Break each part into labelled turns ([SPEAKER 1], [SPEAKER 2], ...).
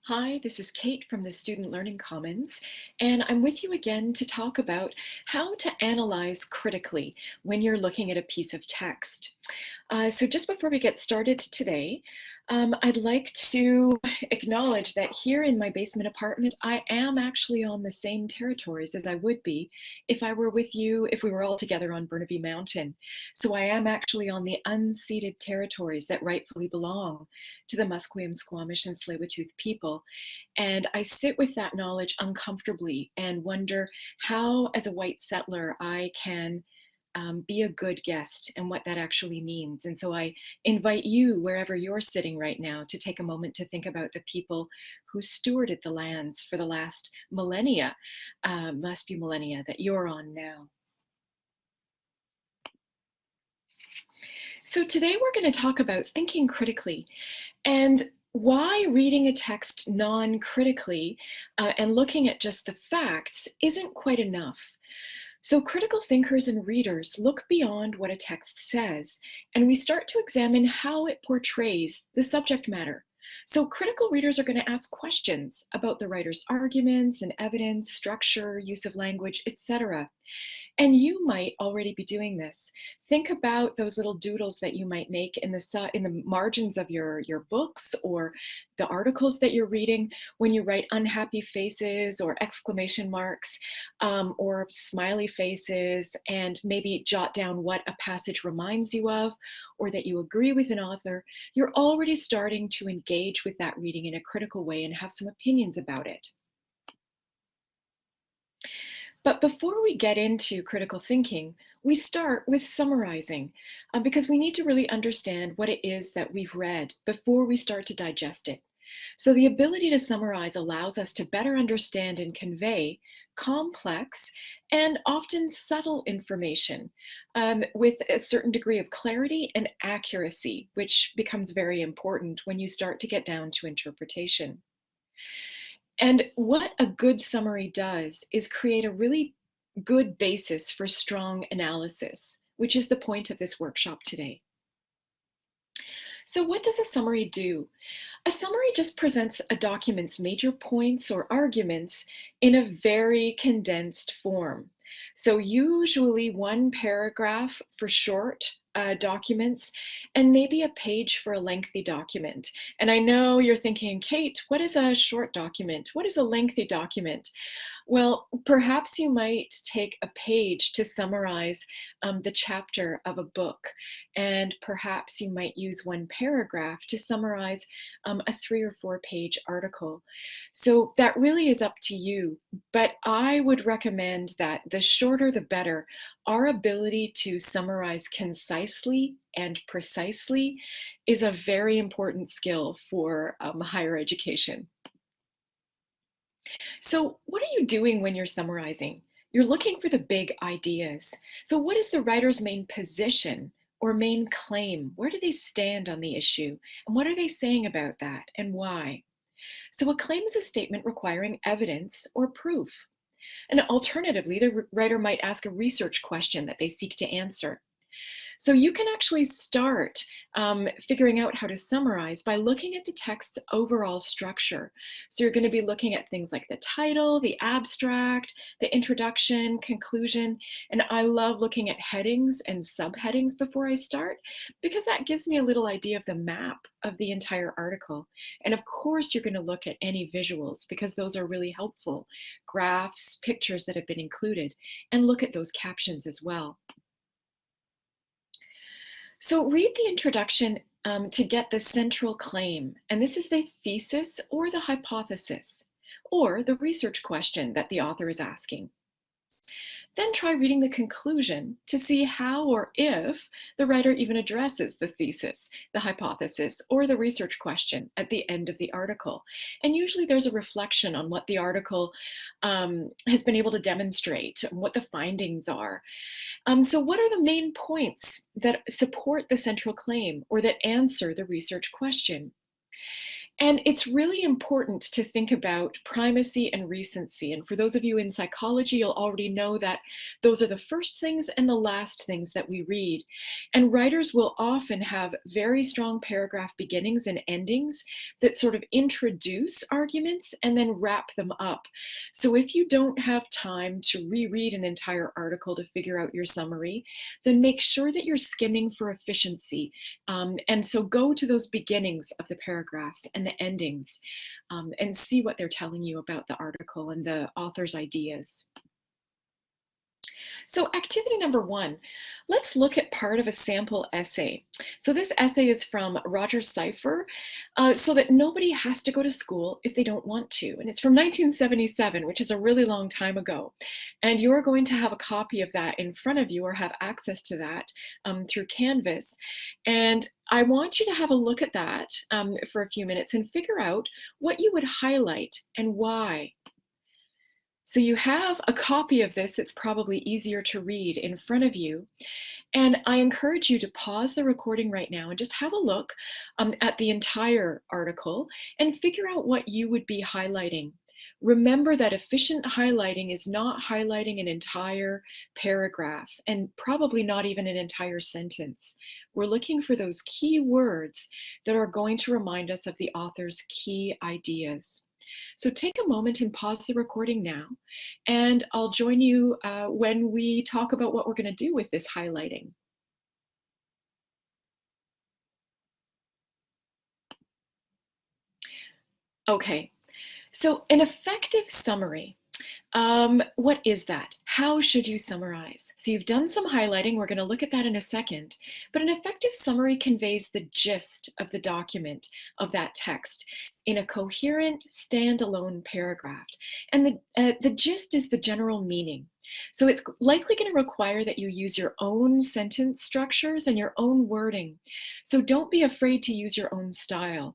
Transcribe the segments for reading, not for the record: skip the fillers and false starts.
[SPEAKER 1] Hi, this is Kate from the Student Learning Commons, and I'm with you again to talk about how to analyze critically when you're looking at a piece of text. So just before we get started today, I'd like to acknowledge that here in my basement apartment, I am actually on the same territories as I would be if I were with you, if we were all together on Burnaby Mountain. So I am actually on the unceded territories that rightfully belong to the Musqueam, Squamish, and Tsleil-Waututh people. And I sit with that knowledge uncomfortably and wonder how, as a white settler, I can be a good guest and what that actually means. And so I invite you, wherever you're sitting right now, to take a moment to think about the people who stewarded the lands for the last millennia, last few millennia that you're on now. So today we're going to talk about thinking critically and why reading a text non-critically and looking at just the facts isn't quite enough. So critical thinkers and readers look beyond what a text says, and we start to examine how it portrays the subject matter. So critical readers are going to ask questions about the writer's arguments and evidence, structure, use of language, etc. And you might already be doing this. Think about those little doodles that you might make in the margins of your books or the articles that you're reading when you write unhappy faces or exclamation marks or smiley faces, and maybe jot down what a passage reminds you of or that you agree with an author. You're already starting to engage with that reading in a critical way and have some opinions about it. But before we get into critical thinking, we start with summarizing because we need to really understand what it is that we've read before we start to digest it. So the ability to summarize allows us to better understand and convey complex and often subtle information with a certain degree of clarity and accuracy, which becomes very important when you start to get down to interpretation. And what a good summary does is create a really good basis for strong analysis, which is the point of this workshop today. So what does a summary do? A summary just presents a document's major points or arguments in a very condensed form. So usually one paragraph for short documents and maybe a page for a lengthy document. And I know you're thinking, Kate, what is a short document? What is a lengthy document? Well, perhaps you might take a page to summarize the chapter of a book, and perhaps you might use one paragraph to summarize a 3 or 4 page article. So that really is up to you, but I would recommend that the shorter the better. Our ability to summarize concisely and precisely is a very important skill for higher education. So what are you doing when you're summarizing? You're looking for the big ideas. So what is the writer's main position or main claim? Where do they stand on the issue? And what are they saying about that and why? So a claim is a statement requiring evidence or proof. And alternatively, the writer might ask a research question that they seek to answer. So you can actually start figuring out how to summarize by looking at the text's overall structure. So you're going to be looking at things like the title, the abstract, the introduction, conclusion, and I love looking at headings and subheadings before I start because that gives me a little idea of the map of the entire article. And of course, you're going to look at any visuals because those are really helpful, graphs, pictures that have been included, and look at those captions as well. So read the introduction to get the central claim, and this is the thesis or the hypothesis, or the research question that the author is asking. Then try reading the conclusion to see how or if the writer even addresses the thesis, the hypothesis, or the research question at the end of the article. And usually there's a reflection on what the article has been able to demonstrate, what the findings are. So what are the main points that support the central claim or that answer the research question? And it's really important to think about primacy and recency. And for those of you in psychology, you'll already know that those are the first things and the last things that we read. And writers will often have very strong paragraph beginnings and endings that sort of introduce arguments and then wrap them up. So if you don't have time to reread an entire article to figure out your summary, then make sure that you're skimming for efficiency. And so go to those beginnings of the paragraphs and the endings, and see what they're telling you about the article and the author's ideas. So activity number one, let's look at part of a sample essay. So this essay is from Roger Seifer, so that nobody has to go to school if they don't want to. And it's from 1977, which is a really long time ago. And you're going to have a copy of that in front of you or have access to that through Canvas. And I want you to have a look at that for a few minutes and figure out what you would highlight and why. So you have a copy of this that's probably easier to read in front of you. And I encourage you to pause the recording right now and just have a look at the entire article and figure out what you would be highlighting. Remember that efficient highlighting is not highlighting an entire paragraph and probably not even an entire sentence. We're looking for those key words that are going to remind us of the author's key ideas. So take a moment and pause the recording now, and I'll join you when we talk about what we're going to do with this highlighting. Okay, so an effective summary. What is that? How should you summarize? So you've done some highlighting. We're going to look at that in a second. But an effective summary conveys the gist of the document, of that text, in a coherent, standalone paragraph. And the gist is the general meaning. So it's likely going to require that you use your own sentence structures and your own wording. So don't be afraid to use your own style.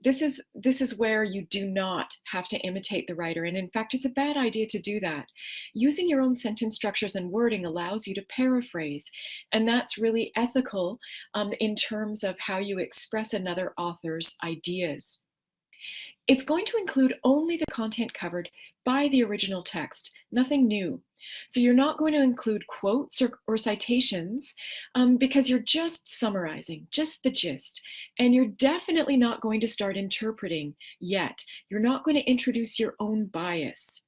[SPEAKER 1] This is where you do not have to imitate the writer. And in fact, it's a bad idea to do that. Using your own sentence structures and wording allows you to paraphrase. And that's really ethical in terms of how you express another author's ideas. It's going to include only the content covered by the original text, nothing new. So you're not going to include quotes or citations because you're just summarizing, just the gist. And you're definitely not going to start interpreting yet. You're not going to introduce your own bias.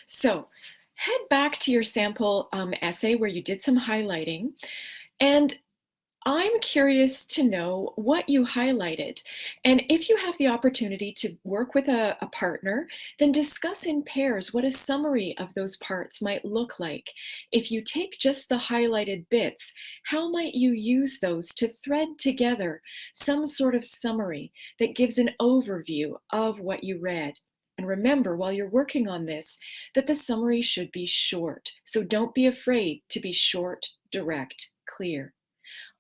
[SPEAKER 1] So head back to your sample essay where you did some highlighting, and I'm curious to know what you highlighted. And if you have the opportunity to work with a partner, then discuss in pairs what a summary of those parts might look like. If you take just the highlighted bits, how might you use those to thread together some sort of summary that gives an overview of what you read? And remember, while you're working on this, that the summary should be short. So don't be afraid to be short, direct, clear.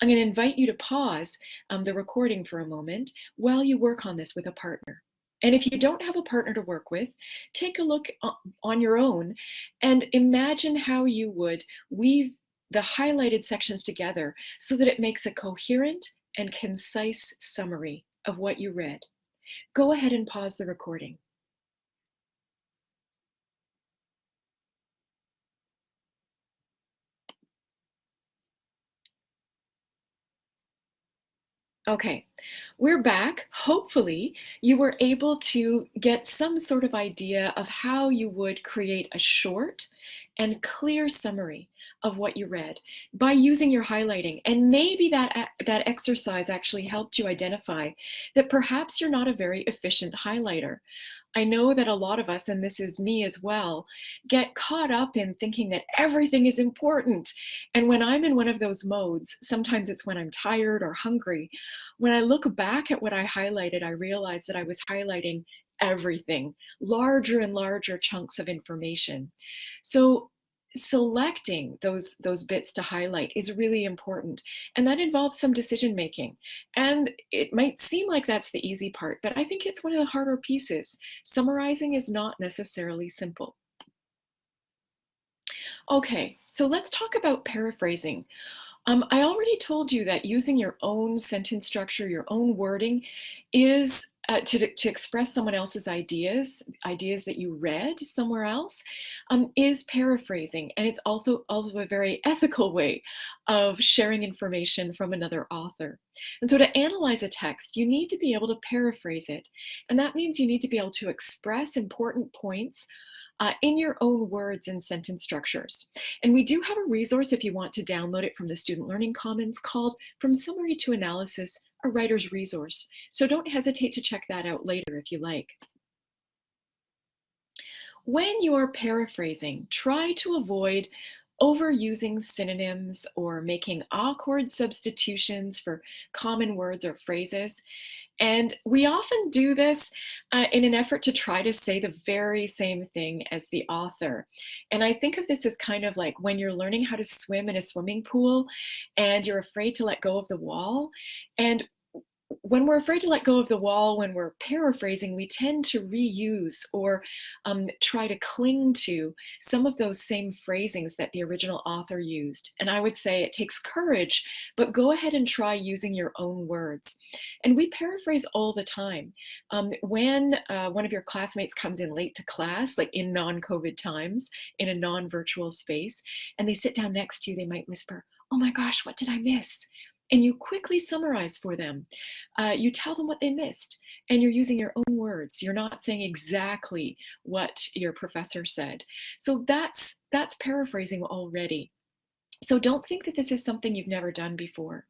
[SPEAKER 1] I'm going to invite you to pause the recording for a moment while you work on this with a partner. And if you don't have a partner to work with, take a look on your own and imagine how you would weave the highlighted sections together so that it makes a coherent and concise summary of what you read. Go ahead and pause the recording. Okay, we're back. Hopefully, you were able to get some sort of idea of how you would create a short and clear summary of what you read by using your highlighting. And maybe that exercise actually helped you identify that perhaps you're not a very efficient highlighter. I know that a lot of us, and this is me as well, get caught up in thinking that everything is important. And when I'm in one of those modes, sometimes it's when I'm tired or hungry, when I look back at what I highlighted, I realize that I was highlighting everything, larger and larger chunks of information. So selecting those bits to highlight is really important, and that involves some decision making. And it might seem like that's the easy part, but I think it's one of the harder pieces. Summarizing is not necessarily simple. Okay, so let's talk about paraphrasing. I already told you that using your own sentence structure, your own wording, is to express someone else's ideas that you read somewhere else, is paraphrasing, and it's also a very ethical way of sharing information from another author. And so, to analyze a text, you need to be able to paraphrase it, and that means you need to be able to express important points in your own words and sentence structures. And we do have a resource if you want to download it from the Student Learning Commons called From Summary to Analysis, a Writer's Resource. So don't hesitate to check that out later if you like. When you're paraphrasing, try to avoid overusing synonyms or making awkward substitutions for common words or phrases. And we often do this in an effort to try to say the very same thing as the author. And I think of this as kind of like when you're learning how to swim in a swimming pool and you're afraid to let go of the wall. And when we're afraid to let go of the wall, when we're paraphrasing, we tend to reuse or try to cling to some of those same phrasings that the original author used. And I would say it takes courage, but go ahead and try using your own words. And we paraphrase all the time. When one of your classmates comes in late to class, like in non-COVID times, in a non-virtual space, and they sit down next to you, they might whisper, "Oh my gosh, what did I miss?" And you quickly summarize for them. You tell them what they missed, and you're using your own words. You're not saying exactly what your professor said. So that's paraphrasing already. So don't think that this is something you've never done before.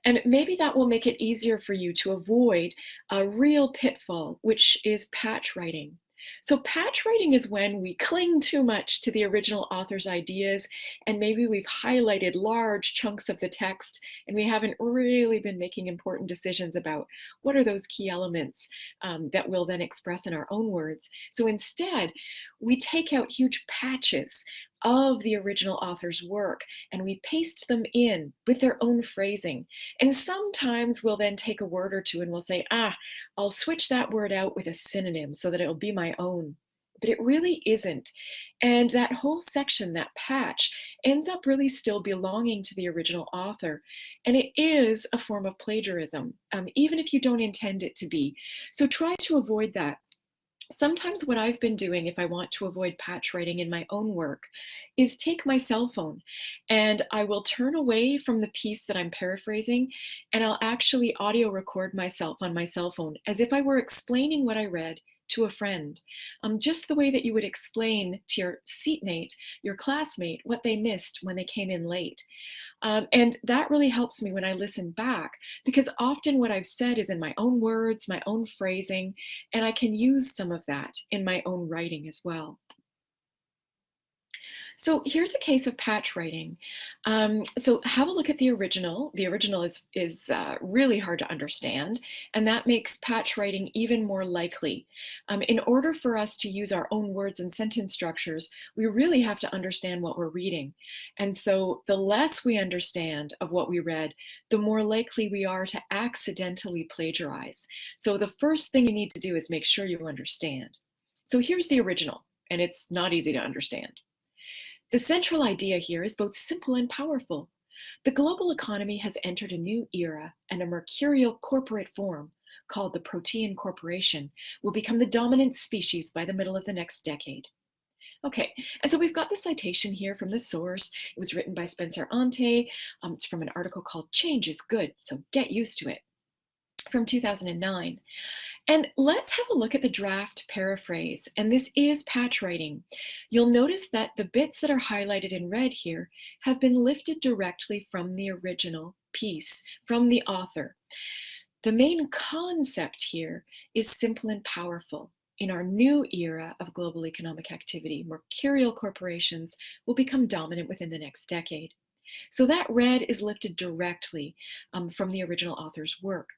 [SPEAKER 1] And maybe that will make it easier for you to avoid a real pitfall, which is patch writing. So patch writing is when we cling too much to the original author's ideas, and maybe we've highlighted large chunks of the text, and we haven't really been making important decisions about what are those key elements that we'll then express in our own words. So instead, we take out huge patches of the original author's work and we paste them in with their own phrasing. And sometimes we'll then take a word or two and we'll say, I'll switch that word out with a synonym so that it'll be my own. But it really isn't. And that whole section, that patch, ends up really still belonging to the original author. And it is a form of plagiarism, even if you don't intend it to be. So try to avoid that. Sometimes what I've been doing, if I want to avoid patch writing in my own work, is take my cell phone and I will turn away from the piece that I'm paraphrasing and I'll actually audio record myself on my cell phone as if I were explaining what I read to a friend, just the way that you would explain to your seatmate, your classmate, what they missed when they came in late. And that really helps me when I listen back because often what I've said is in my own words, my own phrasing, and I can use some of that in my own writing as well. So here's a case of patch writing. So have a look at the original. The original is really hard to understand, and that makes patch writing even more likely. In order for us to use our own words and sentence structures, we really have to understand what we're reading. And so the less we understand of what we read, the more likely we are to accidentally plagiarize. So the first thing you need to do is make sure you understand. So here's the original, and it's not easy to understand. The central idea here is both simple and powerful. The global economy has entered a new era, and a mercurial corporate form, called the Protean Corporation, will become the dominant species by the middle of the next decade. Okay, and so we've got the citation here from the source. It was written by Spencer Ante. It's from an article called Change is Good, so get used to it, from 2009. And let's have a look at the draft paraphrase. And this is patch writing. You'll notice that the bits that are highlighted in red here have been lifted directly from the original piece, from the author. The main concept here is simple and powerful. In our new era of global economic activity, mercurial corporations will become dominant within the next decade. So that red is lifted directly from the original author's work.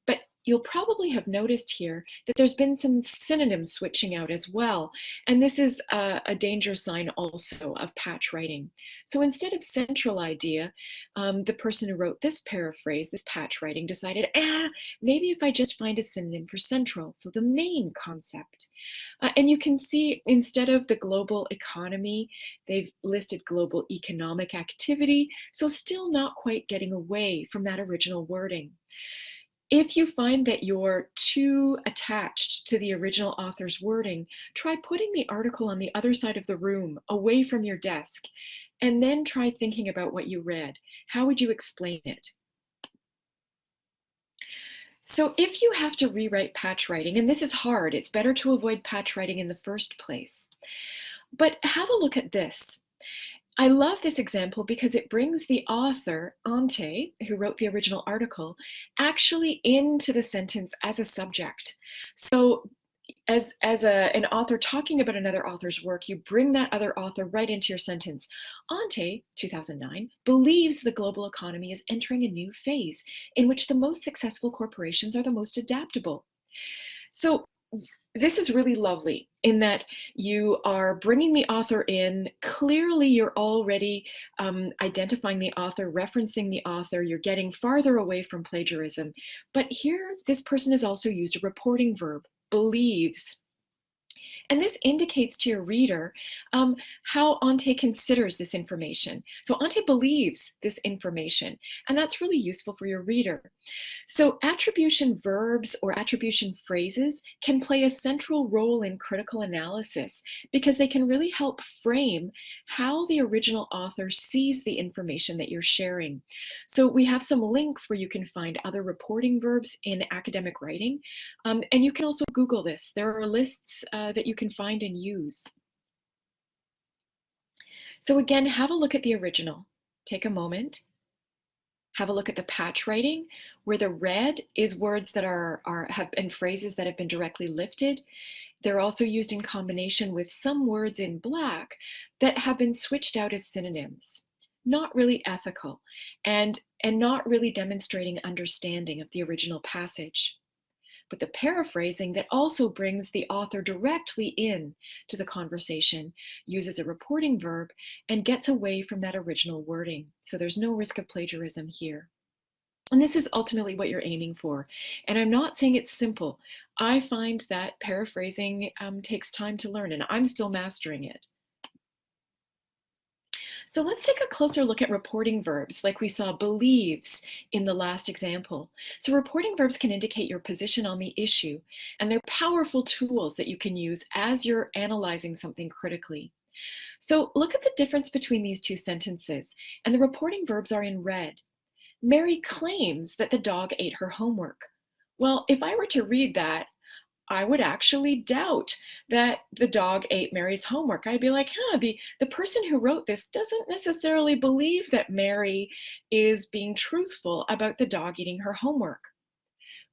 [SPEAKER 1] But You'll probably have noticed here that there's been some synonyms switching out as well, and this is a danger sign also of patch writing. So instead of central idea, the person who wrote this paraphrase, this patch writing, decided, maybe if I just find a synonym for central, so the main concept. And you can see instead of the global economy, they've listed global economic activity, so still not quite getting away from that original wording. If you find that you're too attached to the original author's wording, try putting the article on the other side of the room, away from your desk, and then try thinking about what you read. How would you explain it? So if you have to rewrite patch writing, and this is hard, it's better to avoid patch writing in the first place. But have a look at this. I love this example because it brings the author, Ante, who wrote the original article, actually into the sentence as a subject. So as an author talking about another author's work, you bring that other author right into your sentence. Ante, 2009, believes the global economy is entering a new phase in which the most successful corporations are the most adaptable. So this is really lovely in that you are bringing the author in. Clearly, you're already identifying the author, referencing the author. You're getting farther away from plagiarism. But here, this person has also used a reporting verb, believes. And this indicates to your reader how Ante considers this information. So Ante believes this information, and that's really useful for your reader. So attribution verbs or attribution phrases can play a central role in critical analysis because they can really help frame how the original author sees the information that you're sharing. So we have some links where you can find other reporting verbs in academic writing, and you can also Google this. There are lists that you can find and use. So again, have a look at the original. Take a moment. Have a look at the patch writing, where the red is words that have been phrases that have been directly lifted. They're also used in combination with some words in black that have been switched out as synonyms. Not really ethical and not really demonstrating understanding of the original passage. But the paraphrasing that also brings the author directly in to the conversation uses a reporting verb and gets away from that original wording. So there's no risk of plagiarism here. And this is ultimately what you're aiming for. And I'm not saying it's simple. I find that paraphrasing takes time to learn, and I'm still mastering it. So let's take a closer look at reporting verbs, like we saw believes in the last example. So reporting verbs can indicate your position on the issue, and they're powerful tools that you can use as you're analyzing something critically. So look at the difference between these two sentences, and the reporting verbs are in red. Mary claims that the dog ate her homework. Well, if I were to read that, I would actually doubt that the dog ate Mary's homework. I'd be like, the person who wrote this doesn't necessarily believe that Mary is being truthful about the dog eating her homework.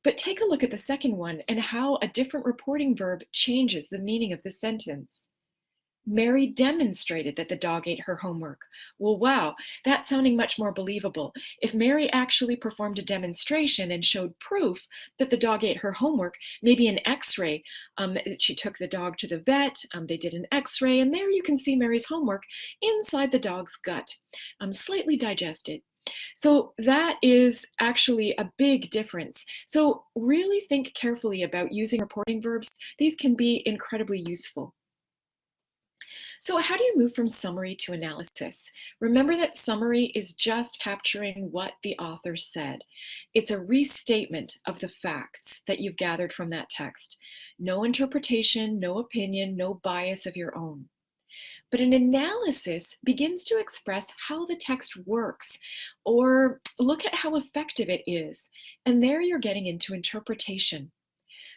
[SPEAKER 1] But take a look at the second one and how a different reporting verb changes the meaning of the sentence. Mary demonstrated that the dog ate her homework. Well, wow, that's sounding much more believable. If Mary actually performed a demonstration and showed proof that the dog ate her homework, maybe an x-ray, she took the dog to the vet, they did an x-ray, and there you can see Mary's homework inside the dog's gut, slightly digested. So that is actually a big difference. So really think carefully about using reporting verbs. These can be incredibly useful. So how do you move from summary to analysis? Remember that summary is just capturing what the author said. It's a restatement of the facts that you've gathered from that text. No interpretation, no opinion, no bias of your own. But an analysis begins to express how the text works or look at how effective it is. And there you're getting into interpretation.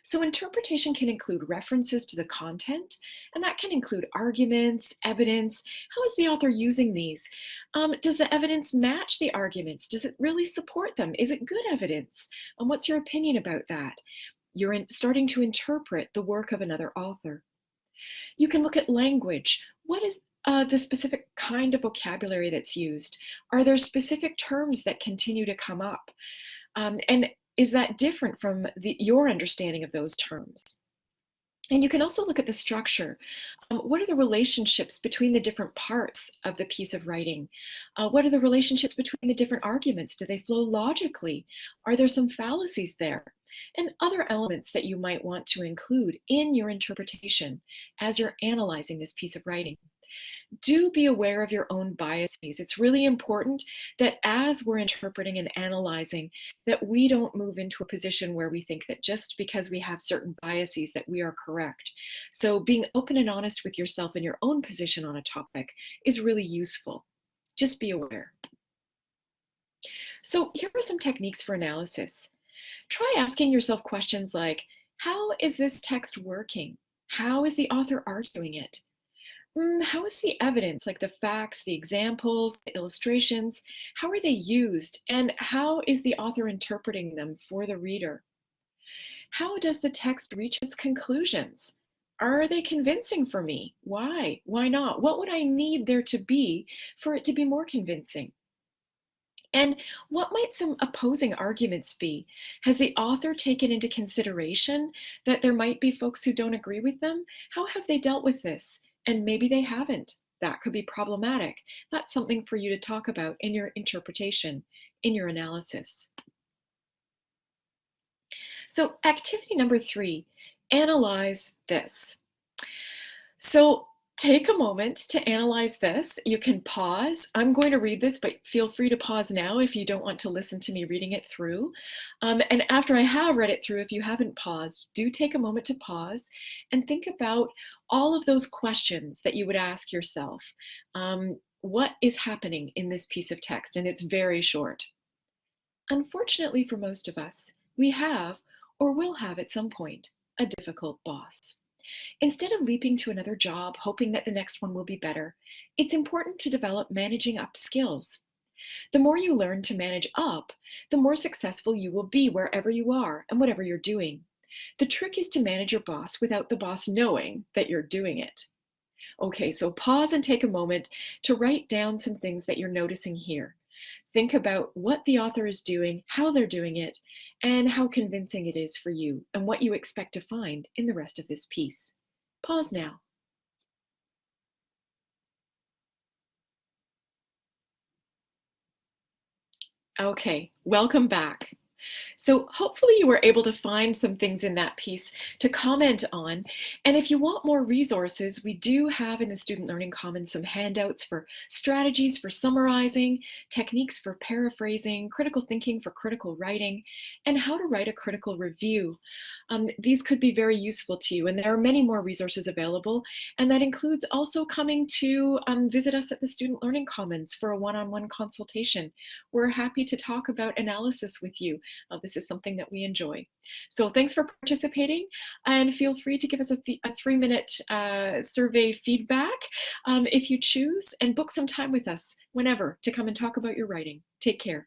[SPEAKER 1] So interpretation can include references to the content, and that can include arguments, evidence. How is the author using these? Does the evidence match the arguments? Does it really support them? Is it good evidence? And what's your opinion about that? You're starting to interpret the work of another author. You can look at language. What is the specific kind of vocabulary that's used? Are there specific terms that continue to come up? And is that different from your understanding of those terms? And you can also look at the structure. What are the relationships between the different parts of the piece of writing? What are the relationships between the different arguments? Do they flow logically? Are there some fallacies there? And other elements that you might want to include in your interpretation as you're analyzing this piece of writing. Do be aware of your own biases. It's really important that as we're interpreting and analyzing, that we don't move into a position where we think that just because we have certain biases that we are correct. So being open and honest with yourself and your own position on a topic is really useful. Just be aware. So here are some techniques for analysis. Try asking yourself questions like, how is this text working? How is the author arguing it? How is the evidence, like the facts, the examples, the illustrations, how are they used? And how is the author interpreting them for the reader? How does the text reach its conclusions? Are they convincing for me? Why? Why not? What would I need there to be for it to be more convincing? And what might some opposing arguments be? Has the author taken into consideration that there might be folks who don't agree with them? How have they dealt with this? And maybe they haven't. That could be problematic. That's something for you to talk about in your interpretation, in your analysis. So activity number 3, analyze this. So take a moment to analyze this. You can pause. I'm going to read this, but feel free to pause now if you don't want to listen to me reading it through. And after I have read it through, if you haven't paused, do take a moment to pause and think about all of those questions that you would ask yourself. What is happening in this piece of text? And it's very short. Unfortunately for most of us, we have or will have at some point a difficult boss. Instead of leaping to another job, hoping that the next one will be better, it's important to develop managing up skills. The more you learn to manage up, the more successful you will be wherever you are and whatever you're doing. The trick is to manage your boss without the boss knowing that you're doing it. Okay, so pause and take a moment to write down some things that you're noticing here. Think about what the author is doing, how they're doing it, and how convincing it is for you, and what you expect to find in the rest of this piece. Pause now. Okay, welcome back. So hopefully you were able to find some things in that piece to comment on. And if you want more resources, we do have in the Student Learning Commons some handouts for strategies for summarizing, techniques for paraphrasing, critical thinking for critical writing, and how to write a critical review. These could be very useful to you, and there are many more resources available, and that includes also coming to visit us at the Student Learning Commons for a one-on-one consultation. We're happy to talk about analysis with you. This is something that we enjoy. So thanks for participating, and feel free to give us a 3-minute survey feedback if you choose, and book some time with us whenever to come and talk about your writing. Take care.